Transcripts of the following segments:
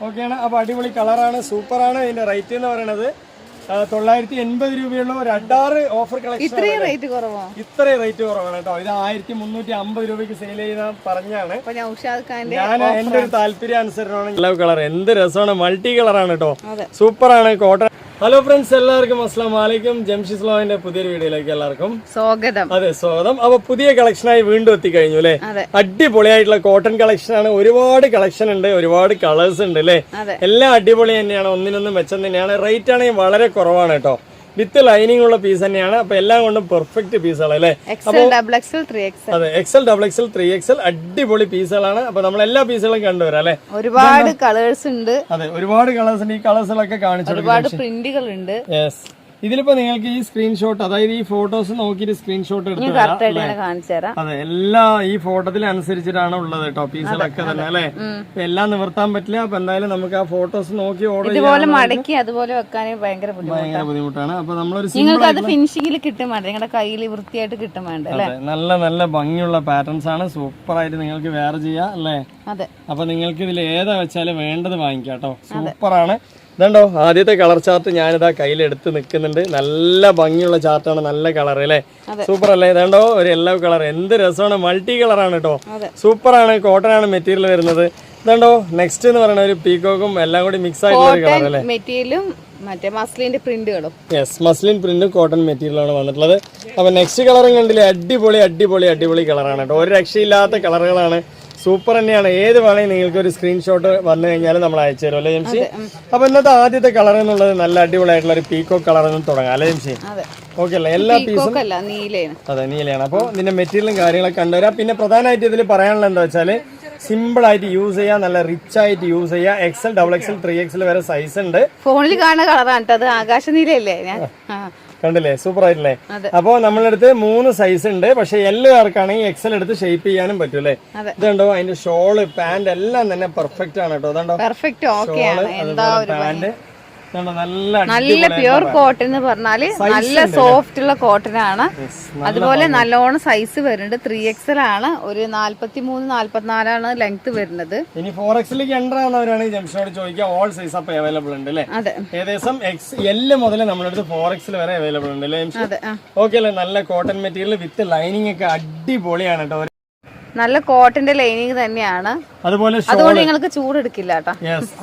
ഓക്കെയാണ്. അപ്പോൾ അടിപൊളി കളറാണ്, സൂപ്പറാണ്. ഇതിന്റെ റേറ്റ് എന്ന് പറയുന്നത് 980 രൂപയുള്ള ഒരു അഡാറ് ഓഫർ കളക്ഷൻ. ഇത്രയും റേറ്റ് കുറവാണ് കേട്ടോ. ഇത് 1350 രൂപയ്ക്ക് സെയിൽ ചെയ്യുന്ന പറഞ്ഞാണ്. ഞാൻ എന്റെ ഒരു താല്പര്യം അനുസരണമാണ്. യെല്ലോ കളർ എന്ത് രസമാണ്, മൾട്ടി കളറാണ് കേട്ടോ, സൂപ്പറാണ് കോട്ടൺ. ഹലോ ഫ്രണ്ട്സ്, എല്ലാവർക്കും അസ്സലാമു അലൈക്കും. ജംഷിദ് വ്ലോഗിന്റെ പുതിയൊരു വീഡിയോയിലേക്ക് എല്ലാവർക്കും സ്വാഗതം. അതെ, സ്വാഗതം. അപ്പൊ പുതിയ കളക്ഷനായി വീണ്ടും എത്തിക്കഴിഞ്ഞു അല്ലെ. അടിപൊളിയായിട്ടുള്ള കോട്ടൺ കളക്ഷൻ ആണ്. ഒരുപാട് കളക്ഷൻ ഉണ്ട്, ഒരുപാട് കളേഴ്സ് ഉണ്ട് അല്ലെ. എല്ലാം അടിപൊളി തന്നെയാണ്, ഒന്നിനൊന്നും മെച്ചം തന്നെയാണ്. റേറ്റ് ആണെങ്കിൽ വളരെ കുറവാണ് കേട്ടോ. വിത്ത് ലൈനിങ് ഉള്ള പീസ് തന്നെയാണ്. അപ്പൊ എല്ലാം കൊണ്ടും പെർഫെക്റ്റ് പീസുകൾ അല്ലേ. അതെ, XL, XXL, 3XL അടിപൊളി പീസുകളാണ്. അപ്പൊ നമ്മൾ എല്ലാ പീസുകളും കണ്ടുവരാം അല്ലെ. ഒരുപാട് കളേഴ്സ് ഉണ്ട്. അതെ, ഒരുപാട് കളേഴ്സ് ഉണ്ട്. ഈ കളേഴ്സുകളൊക്കെ കാണിച്ചു, ഒരുപാട് പ്രിന്റുകൾ ഉണ്ട്. യെസ്. ഇതിലിപ്പോ നിങ്ങൾക്ക് ഈ സ്ക്രീൻഷോട്ട്, അതായത് ഈ ഫോട്ടോസ് നോക്കിയിട്ട് സ്ക്രീൻഷോട്ട് എടുത്ത് അതെ, എല്ലാ ഈ ഫോട്ടോത്തിൽ അനുസരിച്ചിട്ടാണ് ഉള്ളത് കേട്ടോ, പീസുകളൊക്കെ തന്നെ അല്ലെ. എല്ലാം നിവർത്താൻ പറ്റില്ല. അപ്പൊ എന്തായാലും നമുക്ക് ആ ഫോട്ടോസ് നോക്കി ഓർഡർ ചെയ്യാൻ മടക്കി അതുപോലെ വെക്കാൻ ഭയങ്കര ബുദ്ധിമുട്ടാണ്. അപ്പൊ നമ്മളൊരു ഫിനിഷിംഗിൽ കിട്ടും വേണ്ട, നിങ്ങളുടെ കയ്യിൽ വൃത്തിയായിട്ട് കിട്ടും വേണ്ട. നല്ല നല്ല ഭംഗിയുള്ള പാറ്റേൺസ് ആണ്, സൂപ്പർ ആയിട്ട് നിങ്ങൾക്ക് വെയർ ചെയ്യാം അല്ലേ. അപ്പൊ നിങ്ങൾക്ക് ഇതിൽ ഏതാ വെച്ചാലും വേണ്ടത് വാങ്ങിക്കാം കേട്ടോ, സൂപ്പറാണ്. ഇതുണ്ടോ ആദ്യത്തെ കളർ ചാർട്ട് ഞാനിതാ കയ്യിലെടുത്ത് നിൽക്കുന്നുണ്ട്. നല്ല ഭംഗിയുള്ള ചാർട്ടാണ്, നല്ല കളർ അല്ലേ, സൂപ്പർ അല്ലേ. ഇതുണ്ടോ ഒരു യെല്ലോ കളർ, എന്ത് രസമാണ്, മൾട്ടി കളറാണ് കേട്ടോ, സൂപ്പറാണ്. കോട്ടൺ ആണ് മെറ്റീരിയൽ വരുന്നത്. ഇതുണ്ടോ നെക്സ്റ്റ് എന്ന് പറയുന്ന ഒരു പീകോക്കും എല്ലാം കൂടി മിക്സ് ആയിട്ടുള്ള ഒരു കളർ അല്ലേ. മെറ്റീരിയലും മസ്ലിന്റെ പ്രിന്റുകളും. യെസ്, മസ്ലിൻ പ്രിന്റും കോട്ടൺ മെറ്റീരിയലാണ് വന്നിട്ടുള്ളത്. അപ്പൊ നെക്സ്റ്റ് കളറും കണ്ടില്ലേ, അടിപൊളി അടിപൊളി അടിപൊളി കളറാണ് കേട്ടോ. ഒരു രക്ഷയില്ലാത്ത കളറുകളാണ്, സൂപ്പർ തന്നെയാണ്. ഏത് വേണമെങ്കിൽ നിങ്ങൾക്ക് ഒരു സ്ക്രീൻഷോട്ട് വന്നു കഴിഞ്ഞാൽ നമ്മൾ അയച്ചു തരും അല്ലേ ജംഷി. അപ്പൊ ഇന്നത്തെ ആദ്യത്തെ കളർ എന്നുള്ളത് നല്ല അടിപൊളിയായിട്ടുള്ള ഒരു പീക്കോ കളർ എന്ന് തുടങ്ങാം അല്ലേ ജംഷി. ഓക്കെ അല്ലേ, എല്ലാ പീസും അതെ നീലയാണ്. അപ്പോൾ ഇതിന്റെ മെറ്റീരിയലും കാര്യങ്ങളൊക്കെ കണ്ടുവരാം. പിന്നെ പ്രധാനമായിട്ട് ഇതിൽ പറയാനുള്ളത് എന്താ വെച്ചാൽ സിമ്പിൾ ആയിട്ട് യൂസ് ചെയ്യാം, നല്ല റിച്ച് ആയിട്ട് യൂസ് ചെയ്യാം. XL, XXL, 3XL വരെ സൈസ് ഉണ്ട്. ഫോണിൽ കാണുന്ന കളറാണ്, ആകാശ നീലയല്ലേ കണ്ടില്ലേ, സൂപ്പർ ആയിട്ടില്ലേ. അപ്പൊ നമ്മളടുത്ത് 3 സൈസ് ഉണ്ട്. പക്ഷെ എല്ലാവർക്കാണെങ്കിൽ XL എടുത്ത് ഷേപ്പ് ചെയ്യാനും പറ്റും അല്ലേ. ഇതുണ്ടോ അതിന്റെ ഷോള് പാന്റ് എല്ലാം തന്നെ പെർഫെക്റ്റ് ആണ് കേട്ടോ. അതുണ്ടോ ഷോള്, പാന്റ് നല്ല പ്യൂർ കോട്ടൺ എന്ന് പറഞ്ഞാല് നല്ല സോഫ്റ്റ് ഉള്ള കോട്ടൺ ആണ്. അതുപോലെ നല്ലോണം സൈസ് വരുന്നുണ്ട്. 3XL ആണ്, ഒരു 43, 44 ലെങ്ത് വരുന്നത്. ഇനി 4XL എൻ്റർ ആവുന്നവരാണെങ്കിൽ ജംഷനോട് ചോദിക്കാം, ഓൾ സൈസ് അപ്പൊ അവൈലബിൾ ഉണ്ട് അല്ലേ. ഏകദേശം XL മുതൽ നമ്മുടെ അടുത്ത് 4XL വരെ അവൈലബിൾ ഉണ്ട് അല്ലേ. ഓക്കെ അല്ലേ, നല്ല കോട്ടൺ മെറ്റീരിയൽ വിത്ത് ലൈനിങ് ഒക്കെ അടിപൊളിയാണ് കേട്ടോ. നല്ല കോട്ടന്റെ ലൈനിങ് തന്നെയാണ്. അതുപോലെ അതുകൊണ്ട് നിങ്ങൾക്ക് ചൂടെടുക്കില്ല കേട്ടോ.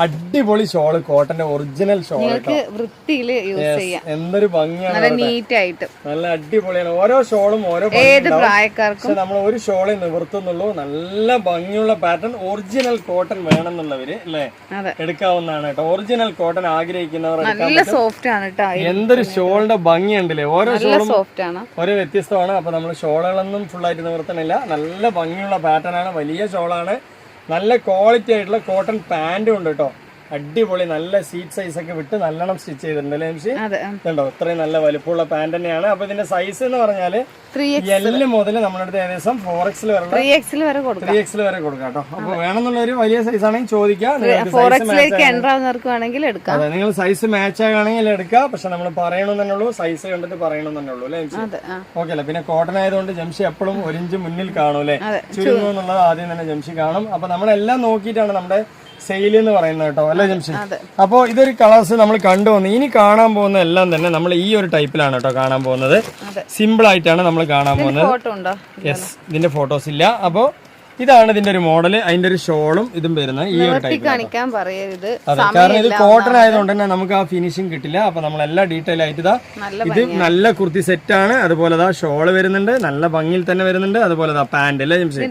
അടിപൊളി ഷോള്, കോട്ടന്റെ ഒറിജിനൽ ഷോൾ, നിങ്ങൾക്ക് വൃത്തിയിൽ യൂസ് ചെയ്യാം. എന്തൊരു ഭംഗിയാണ്, നല്ല നീറ്റ് ആയിട്ട് നല്ല അടിപൊളിയാണ്. ഓരോ ഷോളും ഓരോ ഏത് പ്രായക്കാർക്കും നമ്മൾ ഒരു ഷോളെ നിവർത്തുന്നുള്ളൂ. നല്ല ഭംഗിയുള്ള പാറ്റേൺ, ഒറിജിനൽ കോട്ടൺ വേണമെന്നുള്ളവര് അല്ലേ എടുക്കാവുന്നതാണ് കേട്ടോ. ഒറിജിനൽ കോട്ടൺ ആഗ്രഹിക്കുന്നവർ നല്ല സോഫ്റ്റ് ആണ് കേട്ടോ. എന്തൊരു ഷോളിന്റെ ഭംഗിയുണ്ടല്ലേ, ഓരോ ഷോളും സോഫ്റ്റ് ആണ്, ഓരോ വ്യത്യസ്തമാണ്. അപ്പൊ നമ്മൾ ഷോളുകളൊന്നും ഫുൾ ആയിട്ട് നിവർത്തണില്ല. നല്ല ഭംഗിയുള്ള പാറ്റേൺ ആണ്, വലിയ ഷോളാണ്, നല്ല ക്വാളിറ്റി ആയിട്ടുള്ള കോട്ടൺ പാന്റും ഉണ്ട് കേട്ടോ. അടിപൊളി, നല്ല സീറ്റ് സൈസ് ഒക്കെ വിട്ട് നല്ലോണം സ്റ്റിച്ച് ചെയ്തിട്ടുണ്ട് അല്ലേ ജംഷി. കണ്ടോ, ഇത്രയും നല്ല വലുപ്പമുള്ള പാന്റ് തന്നെയാണ്. അപ്പൊ ഇതിന്റെ സൈസ് എന്ന് പറഞ്ഞാല് L മുതൽ നമ്മുടെ അടുത്ത് ഏകദേശം 4XL വരെ 3XL വരെ കൊടുക്കാം കേട്ടോ. അപ്പൊ വേണമെന്നുള്ള ഒരു വലിയ സൈസ് ആണെങ്കിൽ ചോദിക്കാം. അതെ, നിങ്ങൾ സൈസ് മാച്ച് ആകുകയാണെങ്കിൽ എടുക്കാം. പക്ഷെ നമ്മൾ പറയണമെന്ന് തന്നെ ഉള്ളൂ, സൈസ് കണ്ടിട്ട് പറയണമെന്ന് തന്നെ ഉള്ളൂ അല്ലേ ജംഷി. ഓക്കെ അല്ലേ. പിന്നെ കോട്ടൺ ആയതുകൊണ്ട് ജംഷി എപ്പോഴും 1 ഇഞ്ച് മുന്നിൽ കാണും അല്ലെ, ചുരുങ്ങും എന്നുള്ളത് ആദ്യം തന്നെ ജംഷി കാണും. അപ്പൊ നമ്മളെല്ലാം നോക്കിയിട്ടാണ് നമ്മുടെ സെയിൽ എന്ന് പറയുന്നത് കേട്ടോ അല്ലേ ജംഷി. അപ്പോ ഇതൊരു കളേഴ്സ് നമ്മൾ കണ്ടുവന്നു. ഇനി കാണാൻ പോകുന്ന എല്ലാം തന്നെ നമ്മൾ ഈ ഒരു ടൈപ്പിലാണ് കേട്ടോ കാണാൻ പോകുന്നത്. സിമ്പിൾ ആയിട്ടാണ് നമ്മൾ കാണാൻ പോകുന്നത്. യെസ്, ഇതിന്റെ ഫോട്ടോസ് ഇല്ല. അപ്പോ ഇതാണ് ഇതിന്റെ ഒരു മോഡല്, അതിന്റെ ഒരു ഷോളും ഇതും വരുന്നത് ഈ ഒരു ടൈപ്പ്. അതെ, കാരണം ഇത് കോട്ടൺ ആയതുകൊണ്ട് തന്നെ നമുക്ക് ആ ഫിനിഷിംഗ് കിട്ടില്ല. അപ്പൊ നമ്മൾ എല്ലാ ഡീറ്റെയിൽ ആയിട്ട് ഇത് നല്ല കുർത്തി സെറ്റ് ആണ്. അതുപോലെ ഷോള് വരുന്നുണ്ട്, നല്ല ഭംഗിയിൽ തന്നെ വരുന്നുണ്ട്. അതുപോലെ പാന്റ് അല്ലേ ജംഷി.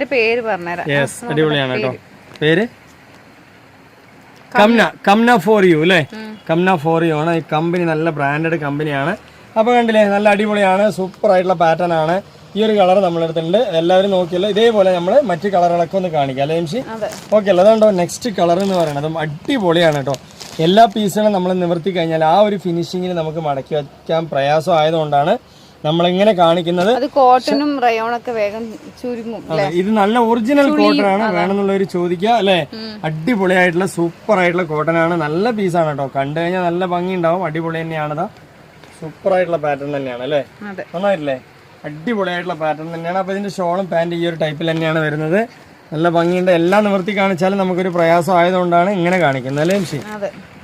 യെസ്, അടിപൊളിയാണ് കേട്ടോ. പേര് കംന ഫോർ യു അല്ലേ. കംന ഫോർ യു ആണ് ഈ കമ്പനി, നല്ല ബ്രാൻഡഡ് കമ്പനിയാണ്. അപ്പൊ കണ്ടില്ലേ, നല്ല അടിപൊളിയാണ്, സൂപ്പർ ആയിട്ടുള്ള പാറ്റേൺ ആണ്. ഈ ഒരു കളർ നമ്മളെടുത്തിട്ടുണ്ട്. എല്ലാവരും നോക്കിയല്ലോ, ഇതേപോലെ നമ്മൾ മറ്റു കളറുകളൊക്കെ ഒന്ന് കാണിക്കാം അല്ലേ ജംഷി. ഓക്കെ അല്ലേ. അതുകൊണ്ടോ നെക്സ്റ്റ് കളർ എന്ന് പറയുന്നതും അടിപൊളിയാണ് കേട്ടോ. എല്ലാ പീസുകളും നമ്മൾ നിവർത്തി കഴിഞ്ഞാൽ ആ ഒരു ഫിനിഷിങ്ങിൽ നമുക്ക് മടക്കി വയ്ക്കാൻ പ്രയാസം ആയതുകൊണ്ടാണ് നമ്മളിങ്ങനെ കാണിക്കുന്നത്. കോട്ടണും റയോണൊക്കെ വേഗം ചുരുങ്ങും. ഇത് നല്ല ഒറിജിനൽ കോട്ടൺ ആണ്, വേണമെന്നുള്ളവര് ചോദിക്കുക അല്ലെ. അടിപൊളിയായിട്ടുള്ള സൂപ്പർ ആയിട്ടുള്ള കോട്ടൺ ആണ്, നല്ല പീസാണ് കേട്ടോ. കണ്ടു കഴിഞ്ഞാൽ നല്ല ഭംഗി ഉണ്ടാവും, അടിപൊളി തന്നെയാണതാ, സൂപ്പർ ആയിട്ടുള്ള പാറ്റേൺ തന്നെയാണ് അല്ലേ. നന്നായിട്ടില്ലേ, അടിപൊളിയായിട്ടുള്ള പാറ്റേൺ തന്നെയാണ്. അപ്പൊ ഇതിന്റെ ഷോളും പാന്റ് ഈ ഒരു ടൈപ്പിൽ തന്നെയാണ് വരുന്നത്. നല്ല ഭംഗിയുണ്ട്. എല്ലാം നിവർത്തി കാണിച്ചാലും നമുക്കൊരു പ്രയാസം ആയതുകൊണ്ടാണ് ഇങ്ങനെ കാണിക്കുന്നത് അല്ലേ എംഷി?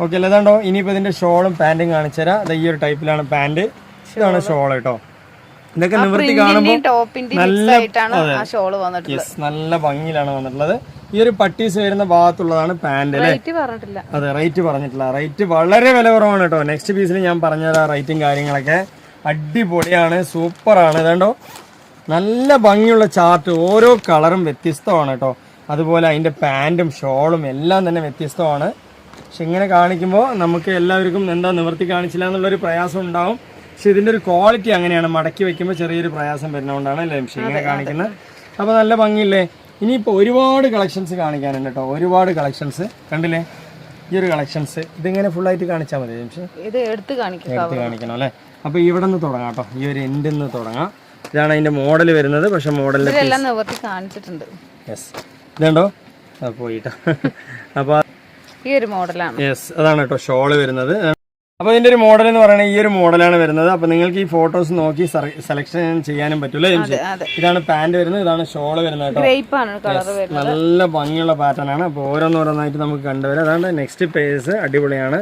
ഓക്കെ അല്ലേ? ഇതാണ്ടോ ഇനിയിപ്പോൾ ഇതിന്റെ ഷോളും പാന്റും കാണിച്ചു തരാം. അത് ഈ ഒരു ടൈപ്പിലാണ് പാന്റ്, ഇതാണ് ഷോൾ കേട്ടോ. ഇതൊക്കെ നിവർത്തി കാണുമ്പോൾ നല്ല ഭംഗിയിലാണ് വന്നിട്ടുള്ളത്. ഈ ഒരു പട്ടീസ് വരുന്ന ഭാഗത്തുള്ളതാണ് പാന്റ് അല്ലേ? അതെ, റേറ്റ് പറഞ്ഞിട്ടില്ല. റേറ്റ് വളരെ വില കുറവാണ് കേട്ടോ. നെക്സ്റ്റ് പീസിൽ ഞാൻ പറഞ്ഞുതരാം റേറ്റും കാര്യങ്ങളൊക്കെ. അടിപൊളിയാണ്, സൂപ്പറാണ്. ഇതാണ്ടോ നല്ല ഭംഗിയുള്ള ചാർട്ട്, ഓരോ കളറും വ്യത്യസ്തമാണ് കേട്ടോ. അതുപോലെ അതിന്റെ പാന്റും ഷോളും എല്ലാം തന്നെ വ്യത്യസ്തമാണ്. പക്ഷെ ഇങ്ങനെ കാണിക്കുമ്പോൾ നമുക്ക് എല്ലാവർക്കും എന്താ നിവർത്തി കാണിച്ചില്ല എന്നുള്ളൊരു പ്രയാസം ഉണ്ടാവും. പക്ഷെ ഇതിന്റെ ഒരു ക്വാളിറ്റി അങ്ങനെയാണ്, മടക്കി വെക്കുമ്പോൾ ചെറിയൊരു പ്രയാസം വരുന്നതുകൊണ്ടാണ് അല്ലേ ഇങ്ങനെ കാണിക്കുന്നത്. അപ്പോൾ നല്ല ഭംഗിയില്ലേ? ഇനിയിപ്പോൾ ഒരുപാട് കളക്ഷൻസ് കാണിക്കാനുണ്ട് കേട്ടോ, ഒരുപാട് കളക്ഷൻസ്. കണ്ടില്ലേ ഈ ഒരു കളക്ഷൻസ്? ഇതിങ്ങനെ ഫുള്ളായിട്ട് കാണിച്ചാൽ മതി ജംഷി? ഇത് എടുത്ത് കാണിക്കണം അല്ലേ? അപ്പോൾ ഇവിടെ നിന്ന് തുടങ്ങാം കേട്ടോ, ഈ ഒരു എൻഡിൽ നിന്ന് തുടങ്ങാം. ഇതാണ് അതിന്റെ മോഡൽ വരുന്നത്. പക്ഷെ മോഡലിൽ കാണിച്ചിട്ടുണ്ട്. യെസ്, ഇതുണ്ടോ പോയിട്ടോ. അപ്പോൾ ഈ ഒരു മോഡലാണ്. യെസ്, അതാണ് കേട്ടോ ഷോള് വരുന്നത്. അപ്പോൾ ഇതിന്റെ ഒരു മോഡൽ എന്ന് പറയുന്നത് ഈ ഒരു മോഡലാണ് വരുന്നത്. അപ്പോൾ നിങ്ങൾക്ക് ഈ ഫോട്ടോസ് നോക്കി സെലക്ഷൻ ചെയ്യാനും പറ്റൂല. ഇതാണ് പാന്റ് വരുന്നത്, ഇതാണ് ഷോള് വരുന്നത് കേട്ടോ. നല്ല ഭംഗിയുള്ള പാറ്റേൺ ആണ്. അപ്പോൾ ഓരോന്നോരോന്നായിട്ട് നമുക്ക് കണ്ടുവരാം. അതാണ് നെക്സ്റ്റ് പേസ്, അടിപൊളിയാണ്,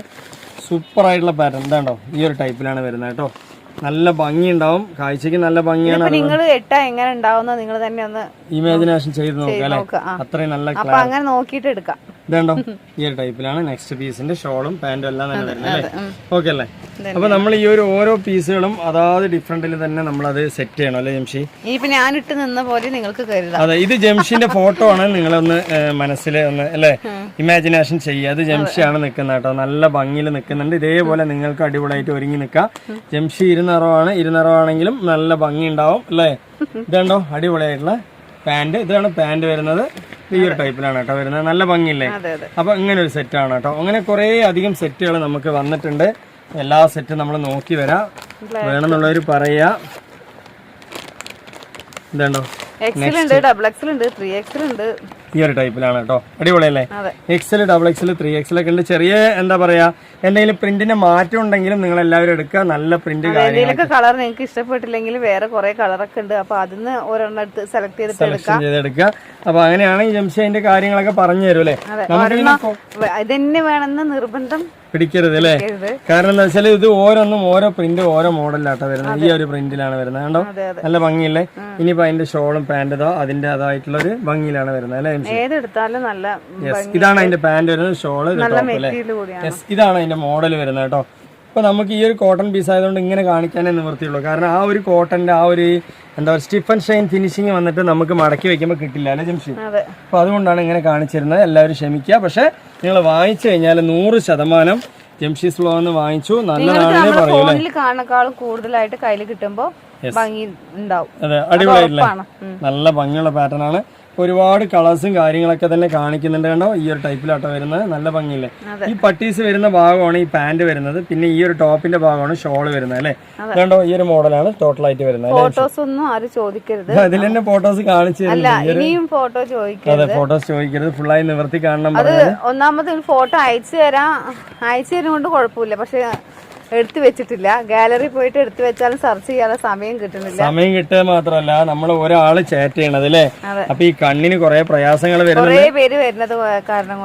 സൂപ്പർ ആയിട്ടുള്ള പാറ്റേൺ. ഇതാണ്ടോ ഈ ഒരു ടൈപ്പിലാണ് വരുന്നത് കേട്ടോ. നല്ല ഭംഗി ഉണ്ടാവും, കാഴ്ചക്ക് നല്ല ഭംഗിയാണ്. നിങ്ങൾ എങ്ങനെ ഉണ്ടാവുന്ന നിങ്ങൾ തന്നെ ഒന്ന് ഇമാജിനേഷൻ ചെയ്ത് നോക്കാം അല്ലെ? അത്രയും നല്ല അങ്ങനെ നോക്കിയിട്ട് എടുക്കാം. ഇതുണ്ടോ ഈ ഒരു ടൈപ്പിലാണ് നെക്സ്റ്റ് പീസിന്റെ ഷോളും പാന്റും എല്ലാം തന്നെ വരുന്നത് അല്ലേ? ഓക്കെ അല്ലേ? അപ്പൊ നമ്മൾ ഈ ഒരു ഓരോ പീസുകളും അതാത് ഡിഫറെന്റിൽ തന്നെ നമ്മൾ അത് സെറ്റ് ചെയ്യണം അല്ലേ ജംഷി? ഞാൻ ഇട്ട് നിന്ന പോലെ നിങ്ങൾക്ക് കരുതാം. അതെ, ഇത് ജംഷിന്റെ ഫോട്ടോ ആണ്. നിങ്ങളൊന്ന് മനസ്സിൽ ഒന്ന് അല്ലേ ഇമാജിനേഷൻ ചെയ്യുക. അത് ജംഷിയാണ് നിൽക്കുന്നത് കേട്ടോ. നല്ല ഭംഗിയിൽ നിൽക്കുന്നുണ്ട്. ഇതേപോലെ നിങ്ങൾക്ക് അടിപൊളിയായിട്ട് ഒരുങ്ങി നിൽക്കാം. ജംഷി ഇരുനിറമാണെങ്കിലും നല്ല ഭംഗി ഉണ്ടാവും അല്ലേ? ഇതുണ്ടോ അടിപൊളിയായിട്ടുള്ള പാന്റ്. ഇതാണ് പാന്റ് വരുന്നത്. ഈ ഒരു ടൈപ്പിലാണ് കേട്ടോ വരുന്നത്. നല്ല ഭംഗിയില്ലേ? അപ്പൊ ഇങ്ങനെ ഒരു സെറ്റാണ് കേട്ടോ. അങ്ങനെ കുറെ അധികം സെറ്റുകൾ നമുക്ക് വന്നിട്ടുണ്ട്. എല്ലാ സെറ്റും നമ്മൾ നോക്കി വരാം. വേണമെന്നുള്ളവർ പറയാ. ഇതുണ്ടോ ഈ ഒരു ടൈപ്പിലാണ് കേട്ടോ. അടിപൊളിയല്ലേ? എക്സൽ, ഡബിൾ എക്സൽ, 3XL ഒക്കെ ഉണ്ട്. ചെറിയ എന്താ പറയാ എന്തെങ്കിലും പ്രിന്റിന്റെ മാറ്റം ഉണ്ടെങ്കിലും നിങ്ങൾ എല്ലാവരും എടുക്കുക. നല്ല പ്രിന്റ് കളർ നിങ്ങൾക്ക് ഇഷ്ടപ്പെട്ടില്ലെങ്കിൽ വേറെ കുറെ കളറൊക്കെ ഉണ്ട്. അപ്പൊ അതിന് ഒരെണ്ണം എടുത്ത് സെലക്ട് ചെയ്തെടുക്കുക. അപ്പൊ അങ്ങനെയാണ് ഈ ജംഷി അതിന്റെ കാര്യങ്ങളൊക്കെ പറഞ്ഞു തരും അല്ലേ? ഇതന്നെ വേണമെന്ന് നിർബന്ധം പിടിക്കരുത് അല്ലേ? കാരണം എന്താ വെച്ചാൽ ഇത് ഓരോന്നും ഓരോ പ്രിന്റ് ഓരോ മോഡലിലാട്ടോ വരുന്നത്. ഈ ഒരു പ്രിന്റിലാണ് വരുന്നത് കണ്ടോ? നല്ല ഭംഗിയില്ലേ? ഇനിയിപ്പോ അതിന്റെ ഷോളും പാന്റോ അതിന്റെ അതായിട്ടുള്ള ഒരു ഭംഗിയിലാണ് വരുന്നത് അല്ലെ? ഏതെടുത്താലും നല്ല. ഇതാണ് അതിന്റെ പാന്റ് വരുന്നത്, ഷോള് ഇതാണ് അതിന്റെ മോഡൽ വരുന്നത് കേട്ടോ. ഇപ്പൊ നമുക്ക് ഈ ഒരു കോട്ടൺ പീസ് ആയതുകൊണ്ട് ഇങ്ങനെ കാണിക്കാനേ നിവൃത്തിയുള്ളൂ. കാരണം ആ ഒരു കോട്ടന്റെ ആ ഒരു എന്താ പറയുക സ്റ്റിഫ് ആൻഡ് ഷൈൻ ഫിനിഷിങ് വന്നിട്ട് നമുക്ക് മടക്കി വെക്കുമ്പോൾ കിട്ടില്ല അല്ലെ ജംഷി? അപ്പൊ അതുകൊണ്ടാണ് ഇങ്ങനെ കാണിച്ചിരുന്നത്. എല്ലാവരും ക്ഷമിക്കുക. പക്ഷെ നിങ്ങൾ വാങ്ങിച്ചു കഴിഞ്ഞാൽ 100% ജംഷീസ് ഫ്ലോ എന്ന് വാങ്ങിച്ചു നല്ലതാണെന്ന് പറയൂലേ? കാണുന്നേക്കാളും കൂടുതലായിട്ട് കയ്യിൽ കിട്ടുമ്പോ ഭംഗി ഉണ്ടാവും. അതെ, അടിപൊളിയായില്ലേ? നല്ല ഭംഗിയുള്ള പാറ്റേൺ ആണ്. ഒരുപാട് കളേഴ്സും കാര്യങ്ങളൊക്കെ തന്നെ കാണിക്കുന്നുണ്ട് കണ്ടോ. ഈ ഒരു ടൈപ്പിലാട്ടോ വരുന്നത്. നല്ല ഭംഗിയില്ലേ? ഈ പട്ടീസ് വരുന്ന ഭാഗമാണ് ഈ പാന്റ് വരുന്നത്. പിന്നെ ഈ ഒരു ടോപ്പിന്റെ ഭാഗമാണ് ഷോള് വരുന്നത് അല്ലെ? കണ്ടോ ഈ ഒരു മോഡലാണ് ടോട്ടലായിട്ട് വരുന്നത്. ഫോട്ടോസ് ഒന്നും ആരും ചോദിക്കരുത്. അതിൽ തന്നെ ഫോട്ടോസ് കാണിച്ചു തരുന്നുണ്ട്. ഫോട്ടോ ചോദിക്കരുത്. അതെ, ഫോട്ടോസ് ചോദിക്കരുത്. ഫുള്ളായി നിവർത്തി കാണണം. ഒന്നാമത് ഫോട്ടോ അയച്ചു തരും കൊണ്ട് കുഴപ്പമില്ല. പക്ഷെ എടുത്തു വെച്ചിട്ടില്ല. ഗാലറി പോയിട്ട് എടുത്തു വെച്ചാലും സെർച്ച് ചെയ്യാനുള്ള സമയം കിട്ടുന്നില്ല. സമയം കിട്ടുക മാത്രമല്ല നമ്മൾ ഒരാള് ചാറ്റ് ചെയ്യണത് അല്ലേ? അപ്പൊ ഈ കണ്ണിന് കുറെ പ്രയാസങ്ങൾ വരുന്നത് കുറെ പേര് വരുന്നത് കാരണം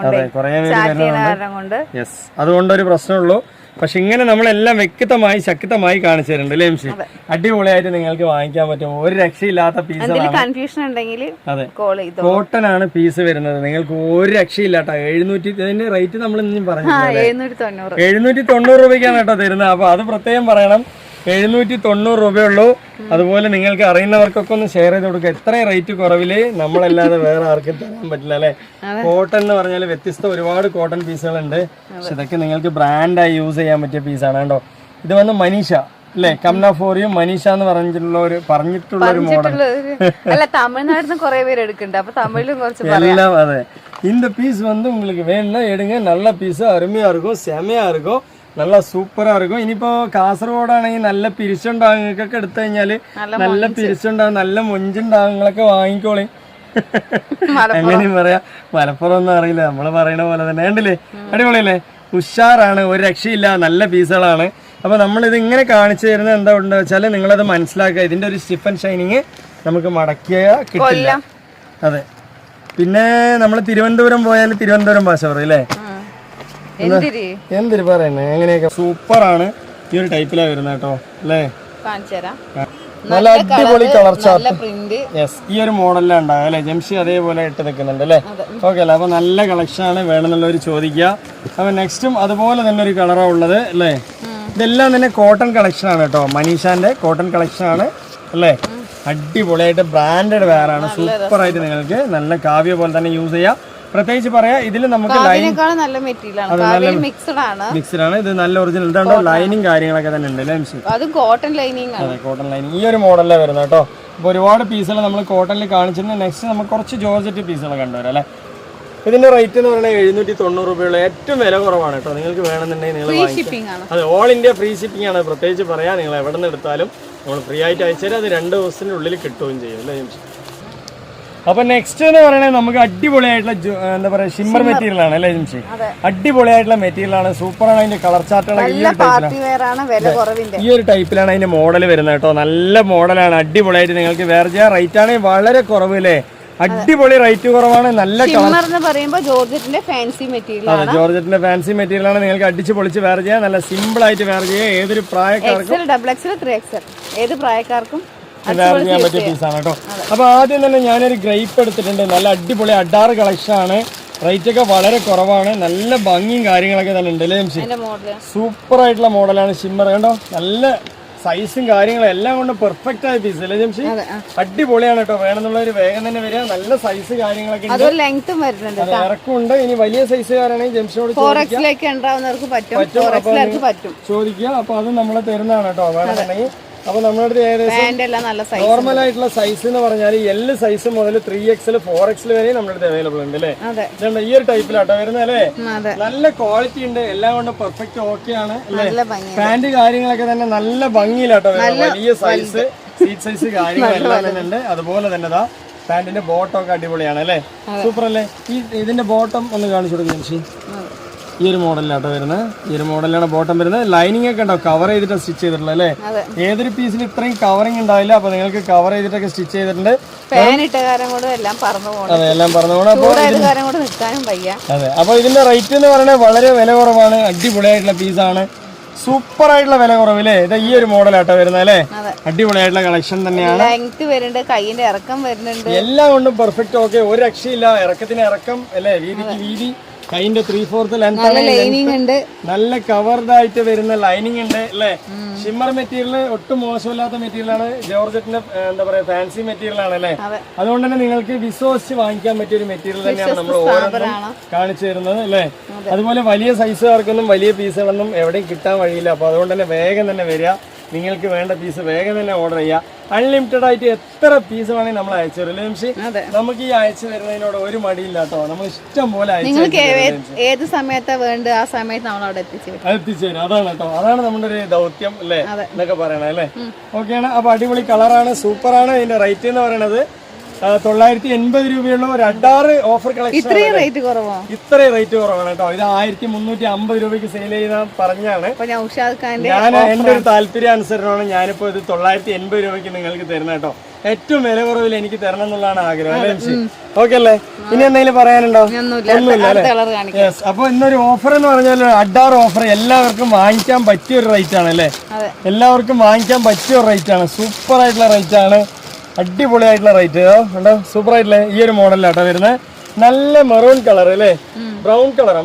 കൊണ്ട്. യെസ്, അതുകൊണ്ടൊരു പ്രശ്നമുള്ളൂ. പക്ഷെ ഇങ്ങനെ നമ്മളെല്ലാം വ്യക്തമായി ശക്തമായി കാണിച്ചു തരുന്നുണ്ട് അല്ലേ എംഷി? അടിപൊളിയായിട്ട് നിങ്ങൾക്ക് വാങ്ങിക്കാൻ പറ്റും. ഒരു രക്ഷയില്ലാത്ത പീസ്. കൺഫ്യൂഷൻ ഉണ്ടെങ്കിൽ അതെ, കോട്ടൺ ആണ് പീസ് വരുന്നത്. നിങ്ങൾക്ക് ഒരു രക്ഷയില്ലാട്ടോ. 700 ഇതിന്റെ റേറ്റ് നമ്മൾ ഇനിയും പറഞ്ഞു 790 രൂപയ്ക്കാണ് കേട്ടോ തരുന്നത്. അപ്പൊ അത് പ്രത്യേകം പറയണം. 790 രൂപയുള്ളൂ. അതുപോലെ നിങ്ങൾക്ക് അറിയുന്നവർക്കൊക്കെ ഒന്ന് ഷെയർ ചെയ്ത് കൊടുക്കുക. എത്രയും റേറ്റ് കുറവില് നമ്മളല്ലാതെ വേറെ ആർക്കും തരാൻ പറ്റില്ല അല്ലെ? കോട്ടൺ എന്ന് പറഞ്ഞാൽ വ്യത്യസ്ത ഒരുപാട് കോട്ടൺ പീസുകളുണ്ട്. പക്ഷെ ഇതൊക്കെ നിങ്ങൾക്ക് ബ്രാൻഡായി യൂസ് ചെയ്യാൻ പറ്റിയ പീസാണ് കേട്ടോ. ഇത് വന്ന് മനീഷ അല്ലെ? കംന ഫോറിയും മനീഷ എന്ന് പറഞ്ഞിട്ടുള്ള ഒരു മോഡൽ. തമിഴ്നാട്ടിൽ കുറെ പേര് എടുക്കുന്നുണ്ട്. അപ്പൊ തമിഴിലും കുറച്ച് എല്ലാം. അതെ, இந்த பீஸ் வந்து உங்களுக்கு வேணும்னா எடுங்க. நல்ல பீஸ், அருமையா இருக்கும், செமையா இருக்கும், നല്ല സൂപ്പറാ இருக்கும். ഇനിയിപ്പോ കാസർഗോഡാണെങ്കിൽ നല്ല പിരിച്ചുണ്ടാവും. നിങ്ങൾക്കൊക്കെ എടുത്തു കഴിഞ്ഞാല് നല്ല പിരിച്ചുണ്ടാവും, നല്ല മൊഞ്ചുണ്ടാവും. നിങ്ങളൊക്കെ വാങ്ങിക്കോളി. എങ്ങനെയും പറയാ, മലപ്പുറം ഒന്നും അറിയില്ല, നമ്മള് പറയണ പോലെ തന്നെ. കണ്ടില്ലേ? അടിപൊളിയല്ലേ? ഉഷാറാണ്, ഒരു രക്ഷയില്ല, നല്ല പീസുകളാണ്. അപ്പൊ നമ്മളിത് ഇങ്ങനെ കാണിച്ചു തരുന്നത് എന്താ ഉണ്ടെന്ന് വെച്ചാൽ നിങ്ങളത് മനസ്സിലാക്കുക. ഇതിന്റെ ഒരു സ്റ്റിഫ് ആൻഡ് ഷൈനിങ് നമുക്ക് മടക്കിയ കിട്ടില്ല. അതെ, പിന്നെ നമ്മൾ തിരുവനന്തപുരം പോയാൽ തിരുവനന്തപുരം ഭാഷ പറയും അല്ലേ? എന്തിരി പറയുന്നത് എങ്ങനെയൊക്കെ സൂപ്പറാണ്. ഈ ഒരു ടൈപ്പിലാണ് വരുന്നത് കേട്ടോ അല്ലേ? നല്ല അടിപൊളി കളർ ചാർട്ട്. യെസ്, ഈ ഒരു മോഡലിലാണ് ഉണ്ടാകുക അല്ലേ? ജംഷി അതേപോലെ ഇട്ട് നിൽക്കുന്നുണ്ട് അല്ലേ? ഓക്കെ അല്ലേ? അപ്പൊ നല്ല കളക്ഷൻ ആണ്, വേണമെന്നുള്ളവർ ചോദിക്കുക. അപ്പൊ നെക്സ്റ്റും അതുപോലെ തന്നെ ഒരു കളറാണ് ഉള്ളത് അല്ലേ? ഇതെല്ലാം തന്നെ കോട്ടൺ കളക്ഷൻ ആണ് കേട്ടോ. മനീഷാന്റെ കോട്ടൺ കളക്ഷൻ ആണ് അല്ലേ? അടിപൊളിയായിട്ട് ബ്രാൻഡഡ് വെയർ ആണ്. സൂപ്പർ ആയിട്ട് നിങ്ങൾക്ക് നല്ല കാവ്യ പോലെ തന്നെ യൂസ് ചെയ്യാം. പ്രത്യേകിച്ച് പറയാ, ഇതിൽ നമുക്ക് മിക്സ്ഡ് ആണ്. ഇത് നല്ല ഒറിജിനൽ ഇതാണ്ടോ, ലൈനിങ് കാര്യങ്ങളൊക്കെ തന്നെ ഉണ്ട് അല്ലേ? അത് കോട്ടൺ ലൈനിങ്. അതെ, കോട്ടൺ ലൈനിങ്. ഈ ഒരു മോഡലിലാണ് വരുന്നത് കേട്ടോ. അപ്പോൾ ഒരുപാട് പീസുകൾ നമ്മൾ കോട്ടണിൽ കാണിച്ചിട്ടുണ്ട്. നെക്സ്റ്റ് നമുക്ക് കുറച്ച് ജോർജറ്റ് പീസുകൾ കണ്ടുവരാം അല്ലേ? ഇതിന്റെ റേറ്റ് എന്ന് പറയുന്നത് 790 രൂപയുള്ള ഏറ്റവും വില കുറവാണ് കേട്ടോ. നിങ്ങൾക്ക് വേണമെന്നുണ്ടെങ്കിൽ നിങ്ങൾ വാങ്ങിക്കാം. അതെ, ഓൾ ഇന്ത്യ ഫ്രീ ഷിപ്പിംഗ് ആണ്. പ്രത്യേകിച്ച് പറയാം, നിങ്ങൾ എവിടെ നിന്ന് എടുത്താലും നമ്മൾ ഫ്രീ ആയിട്ട് അയച്ചുതരാം. അത് 2 ദിവസത്തിനുള്ളിൽ കിട്ടുകയും ചെയ്യും അല്ലേ? അപ്പൊ നെക്സ്റ്റ് എന്ന് പറയുന്നത് നമുക്ക് അടിപൊളിയായിട്ടുള്ള എന്താ പറയാ ഷിമ്മർ മെറ്റീരിയൽ ആണ് അല്ലേ ജിംഷി? അടിപൊളിയായിട്ടുള്ള മെറ്റീരിയൽ ആണ്. സൂപ്പറാണ്. അതിന്റെ കളർ ചാർട്ടുകൾ ഈ ഒരു ടൈപ്പിലാണ് അതിന്റെ മോഡൽ വരുന്നത് കേട്ടോ. നല്ല മോഡലാണ്, അടിപൊളിയായിട്ട് നിങ്ങൾക്ക് വെയർ ചെയ്യാം. റേറ്റ് ആണെങ്കിൽ വളരെ കുറവ് അല്ലേ? അടിപൊളി റേറ്റ് കുറവാണ്. നല്ല ജോർജറ്റിന്റെ ഫാൻസി മെറ്റീരിയൽ ആണ്. ജോർജറ്റിന്റെ ഫാൻസി മെറ്റീരിയൽ ആണ്. നിങ്ങൾക്ക് അടിച്ച് പൊളിച്ച് വെയർ ചെയ്യാം. നല്ല സിമ്പിൾ ആയിട്ട് വെയർ ചെയ്യാം. ഏതൊരു പ്രായക്കാർക്കും ഏത് പ്രായക്കാർക്കും വെയർ ചെയ്യാൻ പറ്റിയ പീസാണ് കേട്ടോ. അപ്പൊ ആദ്യം തന്നെ ഞാനൊരു ഗ്രേപ്പ് എടുത്തിട്ടുണ്ട്. നല്ല അടിപൊളി അഡാർ കളക്ഷൻ ആണ്. റേറ്റ് ഒക്കെ വളരെ കുറവാണ്. നല്ല ഭംഗിയും കാര്യങ്ങളൊക്കെ തന്നെ ഉണ്ട് അല്ലേ ജംഷി? സൂപ്പർ ആയിട്ടുള്ള മോഡലാണ് ഷിമ്മർ. കണ്ടോ, നല്ല സൈസും കാര്യങ്ങളും എല്ലാം കൊണ്ട് പെർഫെക്റ്റ് ആയ പീസ് അല്ലേ ജംഷി? അടിപൊളിയാണ് കേട്ടോ. വേണമെന്നുള്ളൊരു വേഗം തന്നെ വരിക. നല്ല സൈസ് കാര്യങ്ങളൊക്കെ ഉണ്ട്, ഇറക്കുണ്ട്. ഇനി വലിയ സൈസുകാരാണെങ്കിൽ ജംഷിനോട് ചോദിക്കുക. അപ്പൊ അത് നമ്മൾ തരുന്നതാണ് കേട്ടോ വേണമെന്നുണ്ടെങ്കിൽ. അപ്പൊ നമ്മുടെ അടുത്ത് ഏകദേശം നോർമൽ ആയിട്ടുള്ള സൈസ് എന്ന് പറഞ്ഞാൽ L സൈസ് മുതൽ 3XL 4XL വരെ നമ്മുടെ അടുത്ത് അവൈലബിൾ ഉണ്ട് അല്ലേ? ഈ ഒരു ടൈപ്പിലാട്ടോ വരുന്നത് അല്ലേ? നല്ല ക്വാളിറ്റി ഉണ്ട്, എല്ലാം കൊണ്ട് പെർഫെക്റ്റ് ഓക്കെ ആണ് അല്ലേ? പാന്റ് കാര്യങ്ങളൊക്കെ തന്നെ നല്ല ഭംഗിയിലാട്ടോ വരുന്നത്. വലിയ സൈസ്, സീറ്റ് സൈസ് കാര്യങ്ങളെല്ലാം തന്നെ ഉണ്ട്. അതുപോലെ തന്നെ പാന്റിന്റെ ബോട്ടം ഒക്കെ അടിപൊളിയാണ് അല്ലേ? സൂപ്പർ അല്ലേ? ഇതിന്റെ ബോട്ടം ഒന്ന് കാണിച്ചു കൊടുക്കും ജംഷി. ഈ ഒരു മോഡലിലാട്ടോ വരുന്നത്. ഈ ഒരു മോഡലിലാണ് ബോട്ടം വരുന്നത്. ലൈനിങ് ഒക്കെ ഉണ്ടോ, കവർ ചെയ്തിട്ട് സ്റ്റിച്ച് ചെയ്തിട്ടുള്ളത് അല്ലേ? ഏതൊരു പീസിൽ ഇത്രയും കവറിങ് ഉണ്ടാവില്ല. അപ്പൊ നിങ്ങൾക്ക് കവർ ചെയ്തിട്ടൊക്കെ സ്റ്റിച്ച് ചെയ്തിട്ടുണ്ട്. അതെ, എല്ലാം പറഞ്ഞു പോകണം. അതെ, അപ്പൊ ഇതിന്റെ റേറ്റ് എന്ന് പറയുന്നത് വളരെ വില കുറവാണ്. അടിപൊളിയായിട്ടുള്ള പീസാണ്. സൂപ്പർ ആയിട്ടുള്ള വില കുറവില്ലേ? ഇത് ഈ ഒരു മോഡലാട്ടോ വരുന്നത് അല്ലേ? അടിപൊളിയായിട്ടുള്ള കളക്ഷൻ തന്നെയാണ്. എല്ലാം കൊണ്ടും പെർഫെക്റ്റ് ഓക്കെ, ഒരു രക്ഷയില്ല. ഇറക്കത്തിന് ഇറക്കം അല്ലേ? വീതിക്ക് വീതി, കൈന്റെ 3/4 ലെങ്ത്, നല്ല കവർഡ് ആയിട്ട് വരുന്ന ലൈനിങ് ഉണ്ട് അല്ലേ? ഷിമ്മർ മെറ്റീരിയൽ ഒട്ടും മോശമില്ലാത്ത മെറ്റീരിയൽ ആണ്. ജോർജറ്റിന്റെ എന്താ പറയാ ഫാൻസി മെറ്റീരിയൽ ആണ് അല്ലേ? അതുകൊണ്ട് തന്നെ നിങ്ങൾക്ക് വിശ്വസിച്ച് വാങ്ങിക്കാൻ പറ്റിയ ഒരു മെറ്റീരിയൽ തന്നെയാണ് നമ്മൾ ഓരോന്നും കാണിച്ചു തരുന്നത് അല്ലേ? അതുപോലെ വലിയ സൈസുകാർക്കൊന്നും വലിയ പീസുകളൊന്നും എവിടെയും കിട്ടാൻ വഴിയില്ല. അപ്പൊ അതുകൊണ്ട് തന്നെ വേഗം തന്നെ വരിക. നിങ്ങൾക്ക് വേണ്ട പീസ് വേഗം തന്നെ ഓർഡർ ചെയ്യുക. അൺലിമിറ്റഡ് ആയിട്ട് എത്ര പീസ് വേണമെങ്കിൽ നമ്മൾ അയച്ചു തരും അല്ലേ ജംഷി? നമുക്ക് ഈ അയച്ചു തരുന്നതിനോട് ഒരു മടിയില്ല കേട്ടോ. നമ്മൾ ഇഷ്ടം പോലെ ഏത് സമയത്താ വേണ്ട ആ സമയത്ത് നമ്മൾ അവിടെ എത്തിച്ചേരും. അതാണ് കേട്ടോ, അതാണ് നമ്മുടെ ഒരു ദൗത്യം അല്ലേ എന്നൊക്കെ പറയണേ അല്ലേ? ഓക്കെയാണ്. അപ്പൊ അടിപൊളി കളറാണ്, സൂപ്പറാണ്. ഇതിന്റെ റേറ്റ് എന്ന് പറയുന്നത് 980 രൂപയുള്ള ഒരു അഡാറ് ഓഫർ കളക്ഷൻ. ഇത്രയും റേറ്റ് കുറവാണ് കേട്ടോ. ഇത് 1350 രൂപയ്ക്ക് സെയിൽ ചെയ്യുന്ന പറഞ്ഞാണ്. ഞാൻ എന്റെ ഒരു താല്പര്യാനുസരണമാണ് ഞാനിപ്പോ ഇത് 980 രൂപയ്ക്ക് നിങ്ങൾക്ക് തരുന്ന കേട്ടോ. ഏറ്റവും വില കുറവിൽ എനിക്ക് തരണം എന്നുള്ളതാണ് ആഗ്രഹം അല്ലേ? ഓക്കെ അല്ലേ? ഇനി എന്തെങ്കിലും പറയാനുണ്ടോ? ഒന്നുമില്ല അല്ലേ? യെസ്. അപ്പൊ ഇന്നൊരു ഓഫർ എന്ന് പറഞ്ഞാൽ അഡാർ ഓഫർ, എല്ലാവർക്കും വാങ്ങിക്കാൻ പറ്റിയ ഒരു റേറ്റ് ആണ് അല്ലേ? എല്ലാവർക്കും വാങ്ങിക്കാൻ പറ്റിയ ഒരു റേറ്റ് ആണ്. സൂപ്പർ ആയിട്ടുള്ള റേറ്റ് ആണ്, അടിപൊളിയായിട്ടുള്ള റേറ്റ് ഉണ്ടോ? സൂപ്പർ ആയിട്ടുള്ള ഈ ഒരു മോഡലാട്ടോ വരുന്നത്. നല്ല മെറൂൺ കളർ അല്ലേ? ബ്രൗൺ കളറാ?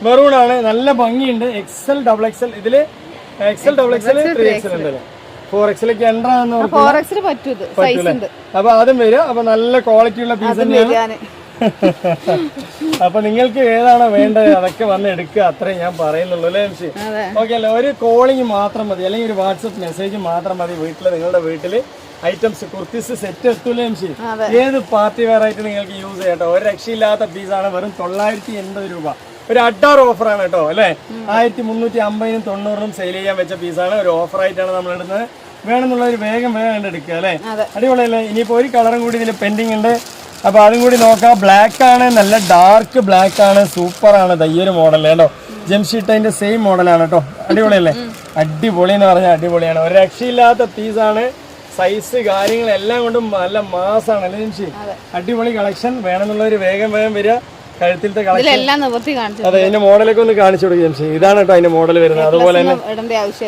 മെറൂൺ ആണ്. നല്ല ഭംഗിയുണ്ട്. XL XXL ഇതില് XL XXL 3XL ഉണ്ടല്ലോ. 4XL പറ്റൂല. അപ്പൊ അതും വരും. അപ്പൊ നല്ല ക്വാളിറ്റി ഉള്ള പീസ് തന്നെയാണ്. അപ്പൊ നിങ്ങൾക്ക് ഏതാണോ വേണ്ടത് അതൊക്കെ വന്ന് എടുക്കുക, അത്രേ ഞാൻ പറയുന്നുള്ളൂ അല്ലേ എംസി? ഓക്കെ അല്ലേ? ഒരു കോളിംഗ് മാത്രം മതി, അല്ലെങ്കിൽ ഒരു വാട്സപ്പ് മെസ്സേജ് മാത്രം മതി. നിങ്ങളുടെ വീട്ടില് ഐറ്റംസ് കുർത്തീസ് സെറ്റ് എത്തൂലേ എംസി? ഏത് പാർട്ടി വെയർ ആയിട്ട് നിങ്ങൾക്ക് യൂസ് ചെയ്യാം. ഒരു രക്ഷയില്ലാത്ത പീസാണ്. വെറും 980 രൂപ. ഒരു അഡാർ ഓഫറാണ് കേട്ടോ അല്ലേ? 1350-നും 90-നും സെയിൽ ചെയ്യാൻ വെച്ച പീസാണ്. ഒരു ഓഫറായിട്ടാണ് നമ്മൾ ഇടുന്നത്. വേണമെന്നുള്ളൊരു വേഗം എടുക്കുക അല്ലേ? അടിപൊളിയല്ലേ? ഇനിയിപ്പോ ഒരു കളറും കൂടി ഇതിൽ പെൻഡിങ് ഉണ്ട്. അപ്പൊ അതും കൂടി നോക്കാം. ബ്ലാക്ക് ആണ്, നല്ല ഡാർക്ക് ബ്ലാക്ക് ആണ്. സൂപ്പർ ആണ്. ഈ മോഡൽ കേട്ടോ. ജംഷീട്ടതിന്റെ സെയിം മോഡലാണ് കേട്ടോ. അടിപൊളിയല്ലേ? അടിപൊളി എന്ന് പറഞ്ഞാൽ അടിപൊളിയാണ്. ഒരു രക്ഷയില്ലാത്ത പീസാണ്. സൈസ് കാര്യങ്ങളെല്ലാം കൊണ്ടും നല്ല മാസാണ് അല്ലേ ജിംഷി? അടിപൊളി കളക്ഷൻ വേണമെന്നുള്ളവർ വേഗം വരിക. കഴുത്തിലത്തെ കളക്ഷൻ അതെ, അതിന്റെ മോഡലൊക്കെ ഒന്ന് കാണിച്ചു കൊടുക്കുക ജിംഷി. ഇതാണ് കേട്ടോ അതിന്റെ മോഡൽ വരുന്നത്. അതുപോലെ തന്നെ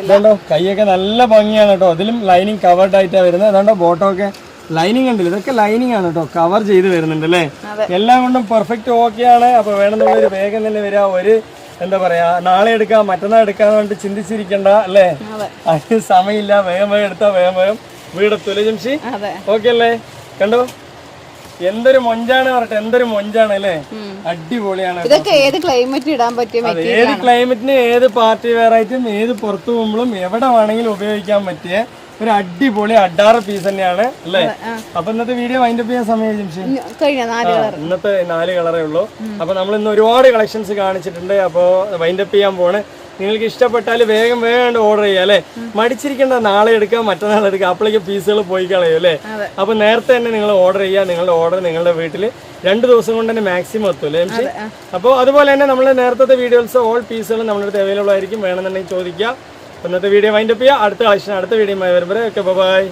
ഇതുണ്ടോ കൈയൊക്കെ നല്ല ഭംഗിയാണ് കേട്ടോ. അതിലും ലൈനിങ് കവേർഡ് ആയിട്ടാണ് വരുന്നത്. അതുകൊണ്ടോ ബോട്ടോ ഒക്കെ ലൈനിങ് ഉണ്ടല്ലോ, ഇതൊക്കെ ലൈനിങ് ആണ് കേട്ടോ, കവർ ചെയ്ത് വരുന്നുണ്ട് അല്ലേ. എല്ലാം കൊണ്ടും പെർഫെക്റ്റ് ഓക്കെയാണ്. അപ്പൊ വേണമെന്നുള്ളൊരു വേഗം തന്നെ വരിക. ഒരു എന്താ പറയാ, നാളെ എടുക്കാം മറ്റന്നാൾ എടുക്കാന്ന് പറഞ്ഞിട്ട് ചിന്തിച്ചിരിക്കണ്ട അല്ലേ. അതിന് സമയമില്ല. വേഗം എടുത്താ വേഗം വീടെത്തൂല്ലേ ജിംഷി? ഓക്കെ അല്ലേ? കണ്ടോ എന്തൊരു മൊഞ്ചാണ് പറഞ്ഞിട്ട്, എന്തൊരു മൊഞ്ചാണ് അല്ലേ. അടിപൊളിയാണ്. ഇതൊക്കെ ഏത് ക്ലൈമറ്റ് ഇടാൻ പറ്റിയ ഏത് ക്ലൈമറ്റിന്, ഏത് പാർട്ടി വെയർ ആയിട്ടും, ഏത് പുറത്തു പോകുമ്പോഴും എവിടെ വേണമെങ്കിലും ഉപയോഗിക്കാൻ പറ്റിയ ഒരു അടിപൊളി അഡാറ് പീസ് തന്നെയാണ് അല്ലേ. അപ്പൊ ഇന്നത്തെ വീഡിയോ വൈൻഡപ്പ് ചെയ്യാൻ സമയം ജിംഷി. ഇന്നത്തെ 4 കളറേ ഉള്ളൂ. അപ്പൊ നമ്മൾ ഇന്ന് ഒരുപാട് കളക്ഷൻസ് കാണിച്ചിട്ടുണ്ട്. അപ്പൊ വൈൻഡപ്പ് ചെയ്യാൻ പോണ്. നിങ്ങൾക്ക് ഇഷ്ടപ്പെട്ടാൽ വേഗം ഓർഡർ ചെയ്യാം അല്ലെ. മടിച്ചിരിക്കേണ്ട, നാളെ എടുക്കാം മറ്റന്നാൾ എടുക്കാം, അപ്പോഴേക്ക് പീസുകൾ പോയി കളയും അല്ലേ. അപ്പൊ നേരത്തെ തന്നെ നിങ്ങൾ ഓർഡർ ചെയ്യുക. നിങ്ങളുടെ ഓർഡർ നിങ്ങളുടെ വീട്ടിൽ 2 ദിവസം കൊണ്ട് തന്നെ മാക്സിമം എത്തും അല്ലേ ജിംഷി? അപ്പോൾ അതുപോലെ തന്നെ നമ്മൾ നേരത്തെ വീഡിയോസ് ഓൾ പീസുകൾ നമ്മുടെ അടുത്ത് അവൈലബിൾ ആയിരിക്കും. വേണമെന്നുണ്ടെങ്കിൽ ചോദിക്കുക. ഇന്നത്തെ വീഡിയോ വൈൻഡപ്പ് ചെയ്യുക. അടുത്ത കളക്ഷൻ അടുത്ത വീഡിയോ വരുമ്പോൾ ഓക്കെ ബൈ.